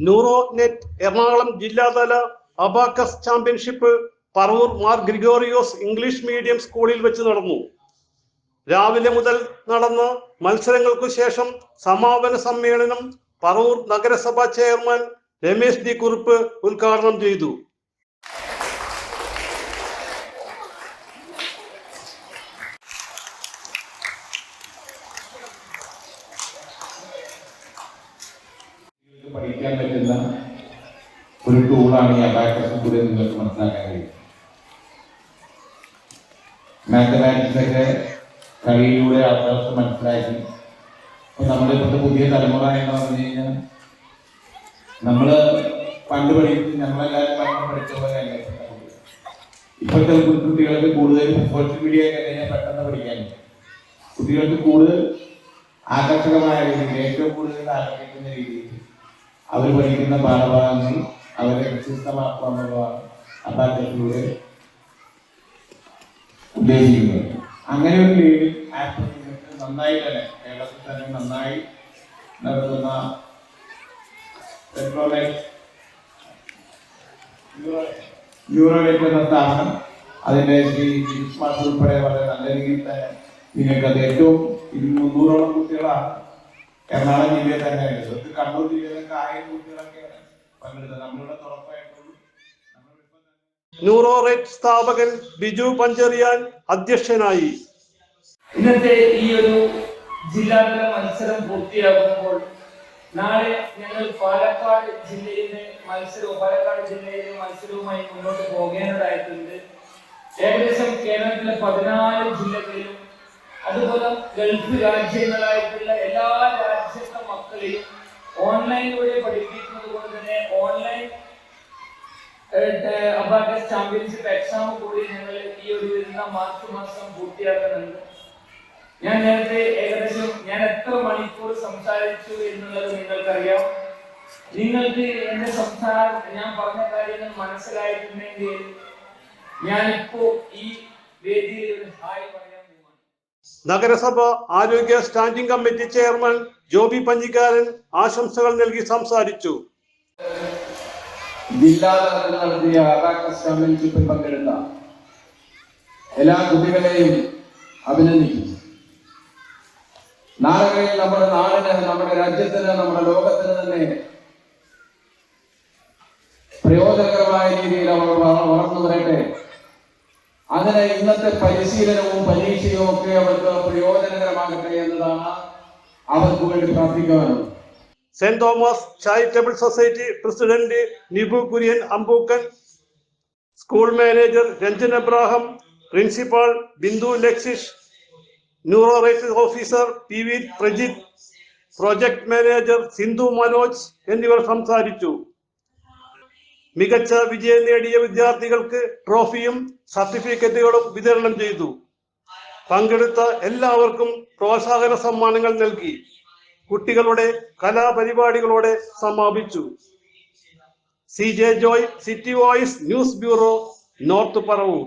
Neuro net Ernakulam ജില്ലാതല abacus championship Paravur Mar Gregorios English medium സ്കൂളിൽ വെച്ച് നടന്നു. രാവിലെ മുതൽ നടന്ന മത്സരങ്ങൾക്കു ശേഷം സമാപന സമ്മേളനം പറവൂർ നഗരസഭാ ചെയർമാൻ രമേശ് ഡി കുറുപ്പ് ഉദ്ഘാടനം ചെയ്തു. പഠിക്കാൻ പറ്റുന്ന ഒരു ടൂളാണ് ഈ അബാക്കസ് കൂടെ നിങ്ങൾക്ക് മനസ്സിലാക്കാൻ കഴിയും. മാത്തമാറ്റിക്സ് ഒക്കെ കളിയിലൂടെ ആൾക്കാർക്ക് മനസ്സിലാക്കി. അപ്പൊ നമ്മളിപ്പോഴത്തെ പുതിയ തലമുറ എന്ന് പറഞ്ഞു കഴിഞ്ഞാൽ നമ്മള് പണ്ട് ഞങ്ങളെല്ലാവരും പഠിച്ച പോലെയല്ല. ഇപ്പോഴത്തെ കുട്ടികൾക്ക് കൂടുതൽ സോഷ്യൽ മീഡിയ ഒക്കെ കഴിഞ്ഞാൽ പെട്ടെന്ന് പഠിക്കാൻ കുട്ടികൾക്ക് കൂടുതൽ ആകർഷകമായ രീതിയിൽ, ഏറ്റവും കൂടുതൽ ആകർഷിക്കുന്ന രീതിയിൽ അവർ പഠിക്കുന്ന പാഠഭാഗങ്ങൾ അവരെ വ്യത്യസ്തമാക്കുക എന്നുള്ളതാണ് അബാക്കസിലൂടെ ഉദ്ദേശിക്കുന്നത്. അങ്ങനെ ഒരു ലീവിൽ ആപ്പ് നന്നായി തന്നെ കേരളത്തിൽ തന്നെ നന്നായി നടത്തുന്ന ന്യൂറോനെറ്റ് എന്ന സ്ഥാപനം അതിൻ്റെ ശ്രീ മാഷ് ഉൾപ്പെടെ വളരെ നല്ല രീതിയിൽ തന്നെ നിങ്ങൾക്കത് ഏറ്റവും 300ഓളം കുട്ടികളാണ് എറണാകുളം ജില്ലയിൽ തന്നെ ഉള്ളത്. കണ്ണൂർ ജില്ലയിലൊക്കെ 1000 കുട്ടികളൊക്കെയാണ് പങ്കെടുത്തത്. നമ്മളിവിടെ തുറപ്പായിട്ടുള്ളൂ. ന്യൂറോ റേറ്റ് സ്ഥാപകൻ ബിജു പഞ്ചറിയാൻ അധ്യക്ഷനായി. ഇന്നത്തെ ഈ ഒരു ജില്ലാതല മത്സരം പൂർത്തിയാകുമ്പോൾ നാളെ ഞങ്ങൾ പാലക്കാട് ജില്ലയിലെ മത്സരവുമായി മുന്നോട്ട് പോകേണ്ടതായിട്ടുണ്ട്. ഏകദേശം കേരളത്തിലെ 14 ജില്ലകളിലും അതുപോലെ ഗൾഫ് രാജ്യങ്ങളായിട്ടുള്ള എല്ലാ രാജ്യത്തെ മക്കളെയും ഓൺലൈനിലൂടെ പഠിപ്പിക്കുന്നത് കൊണ്ട് തന്നെ ഓൺലൈൻ അബാക്കസ് ചാമ്പ്യൻഷിപ്പ് എക്സാം കൂടി ഞങ്ങൾ ഈ ഒരു വരുന്ന മാർച്ച് മാസം പൂർത്തിയാക്കുന്നുണ്ട്. ഞാൻ നേരത്തെ ഏകദേശം എത്ര മണിക്കൂർ സംസാരിച്ചു എന്നുള്ളത് നിങ്ങൾക്കറിയാം. നിങ്ങൾക്ക് എന്റെ സംസാരം, ഞാൻ പറഞ്ഞ കാര്യങ്ങൾ മനസ്സിലായിട്ടുണ്ടെങ്കിൽ ഞാനിപ്പോ ഈ വേദിയിൽ ഹായ് പറയാൻ പോവാണ്. നഗരസഭ ആരോഗ്യ standing committee chairman Joby Panjikkaran ആശംസകൾ നൽകി സംസാരിച്ചു. ജില്ലാതലത്തിൽ നടത്തിയ അബാക്കസ് ചാമ്പ്യൻഷിപ്പിൽ പങ്കെടുത്ത എല്ലാ കുട്ടികളെയും അഭിനന്ദിക്കുന്നു. നാളുകളിൽ നമ്മുടെ നാടിന്, നമ്മുടെ രാജ്യത്തിന്, നമ്മുടെ ലോകത്തിന് തന്നെ പ്രയോജനകരമായ രീതിയിൽ അവർ വളർന്നു വരട്ടെ. അതിന് ഇന്നത്തെ പരിശീലനവും പരീക്ഷയും ഒക്കെ അവർക്ക് പ്രയോജനകരമാകട്ടെ എന്നതാണ് അവർക്ക് വേണ്ടി പ്രാർത്ഥിക്കാനുള്ളത്. Saint Thomas charitable society president Nibu Kurian Ambookken, school manager Ranjan Abraham, principal Bindu Lakshish, ന്യൂറോ റേറ്റ് officer P V Prajith, project manager Sindhu Manoj എന്നിവർ സംസാരിച്ചു. മികച്ച വിജയം നേടിയ വിദ്യാർത്ഥികൾക്ക് ട്രോഫിയും സർട്ടിഫിക്കറ്റുകളും വിതരണം ചെയ്തു. പങ്കെടുത്ത എല്ലാവർക്കും പ്രോത്സാഹന സമ്മാനങ്ങൾ നൽകി. കുട്ടികളുടെ കലാപരിപാടികളോടെ സമാപിച്ചു. CJ Joy, city voice news bureau, north Paravur.